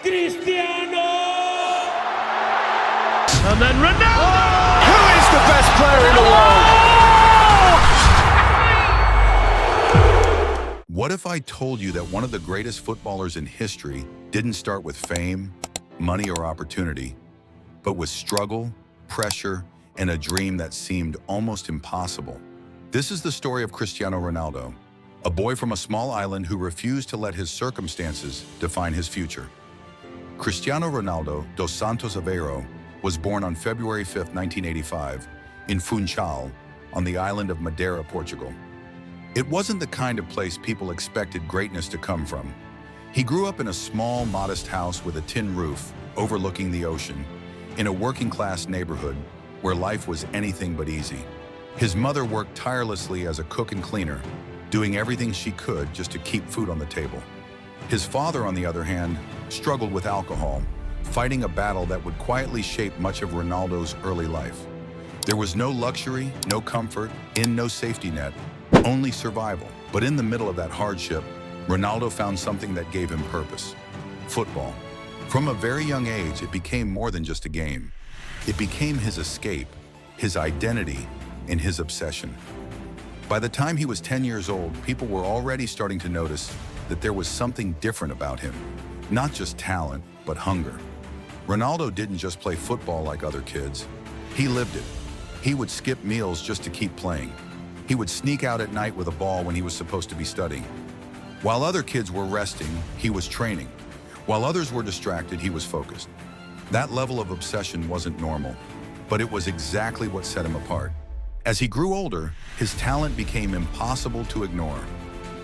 Cristiano! And then Ronaldo! Oh! Who is the best player in the world? What if I told you that one of the greatest footballers in history didn't start with fame, money, or opportunity, but with struggle, pressure, and a dream that seemed almost impossible? This is the story of Cristiano Ronaldo, a boy from a small island who refused to let his circumstances define his future. Cristiano Ronaldo dos Santos Aveiro was born on February 5, 1985, in Funchal, on the island of Madeira, Portugal. It wasn't the kind of place people expected greatness to come from. He grew up in a small, modest house with a tin roof overlooking the ocean, in a working-class neighborhood where life was anything but easy. His mother worked tirelessly as a cook and cleaner, doing everything she could just to keep food on the table. His father, on the other hand, struggled with alcohol, fighting a battle that would quietly shape much of Ronaldo's early life. There was no luxury, no comfort, no safety net, only survival. But in the middle of that hardship, Ronaldo found something that gave him purpose: football. From a very young age, it became more than just a game. It became his escape, his identity, and his obsession. By the time he was 10 years old, people were already starting to notice that there was something different about him. Not just talent, but hunger. Ronaldo didn't just play football like other kids. He lived it. He would skip meals just to keep playing. He would sneak out at night with a ball when he was supposed to be studying. While other kids were resting, he was training. While others were distracted, he was focused. That level of obsession wasn't normal, but it was exactly what set him apart. As he grew older, his talent became impossible to ignore.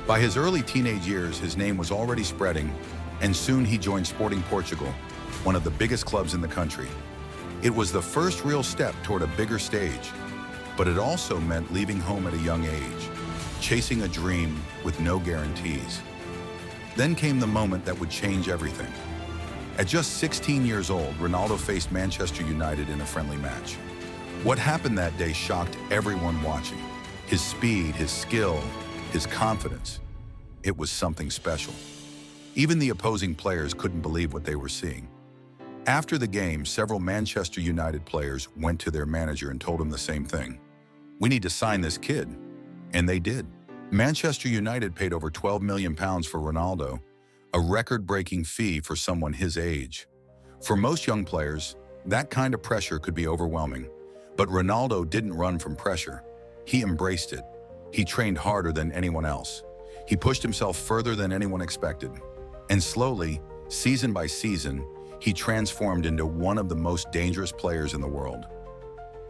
By his early teenage years, his name was already spreading, and soon he joined Sporting Portugal, one of the biggest clubs in the country. It was the first real step toward a bigger stage, but it also meant leaving home at a young age, chasing a dream with no guarantees. Then came the moment that would change everything. At just 16 years old, Ronaldo faced Manchester United in a friendly match. What happened that day shocked everyone watching. His speed, his skill, his confidence. It was something special. Even the opposing players couldn't believe what they were seeing. After the game, several Manchester United players went to their manager and told him the same thing. "We need to sign this kid." And they did. Manchester United paid over £12 million for Ronaldo, a record-breaking fee for someone his age. For most young players, that kind of pressure could be overwhelming. But Ronaldo didn't run from pressure. He embraced it. He trained harder than anyone else. He pushed himself further than anyone expected. And slowly, season by season, he transformed into one of the most dangerous players in the world.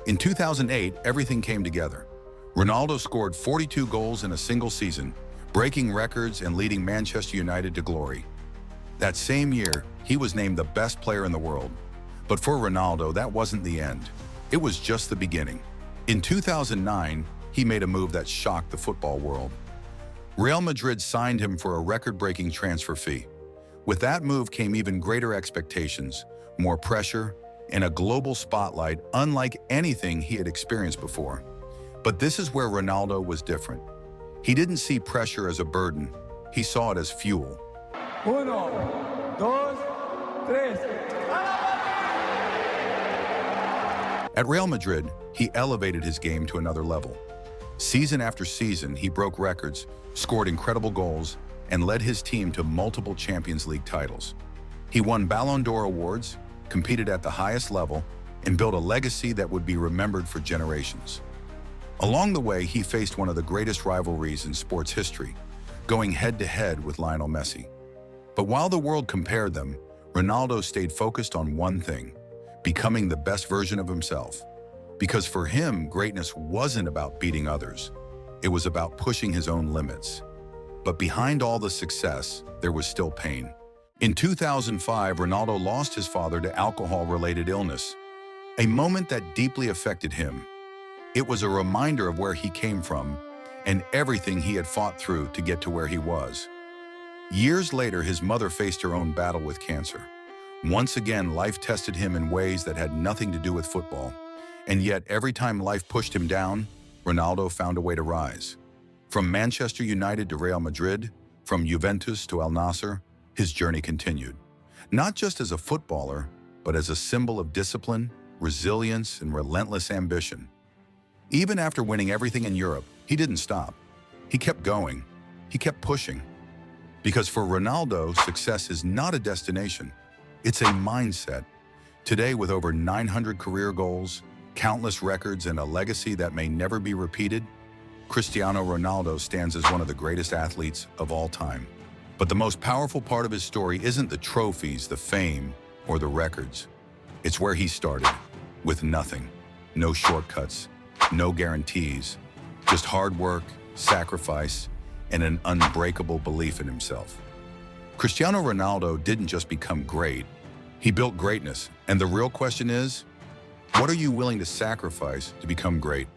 In 2008, everything came together. Ronaldo scored 42 goals in a single season, breaking records and leading Manchester United to glory. That same year, he was named the best player in the world. But for Ronaldo, that wasn't the end. It was just the beginning. In 2009, he made a move that shocked the football world. Real Madrid signed him for a record-breaking transfer fee. With that move came even greater expectations, more pressure, and a global spotlight unlike anything he had experienced before. But this is where Ronaldo was different. He didn't see pressure as a burden. He saw it as fuel. Uno, dos, tres. At Real Madrid, he elevated his game to another level. Season after season, he broke records, scored incredible goals, and led his team to multiple Champions League titles. He won Ballon d'Or awards, competed at the highest level, and built a legacy that would be remembered for generations. Along the way, he faced one of the greatest rivalries in sports history, going head-to-head with Lionel Messi. But while the world compared them, Ronaldo stayed focused on one thing: becoming the best version of himself. Because for him, greatness wasn't about beating others. It was about pushing his own limits. But behind all the success, there was still pain. In 2005, Ronaldo lost his father to alcohol-related illness, a moment that deeply affected him. It was a reminder of where he came from and everything he had fought through to get to where he was. Years later, his mother faced her own battle with cancer. Once again, life tested him in ways that had nothing to do with football. And yet, every time life pushed him down, Ronaldo found a way to rise. From Manchester United to Real Madrid, from Juventus to Al Nassr, his journey continued. not just as a footballer, but as a symbol of discipline, resilience, and relentless ambition. Even after winning everything in Europe, he didn't stop. He kept going. He kept pushing. Because for Ronaldo, success is not a destination. It's a mindset. Today, with over 900 career goals, countless records, and a legacy that may never be repeated, Cristiano Ronaldo stands as one of the greatest athletes of all time. But the most powerful part of his story isn't the trophies, the fame, or the records. It's where he started, with nothing. No shortcuts, no guarantees, just hard work, sacrifice, and an unbreakable belief in himself. Cristiano Ronaldo didn't just become great, he built greatness. And the real question is, what are you willing to sacrifice to become great?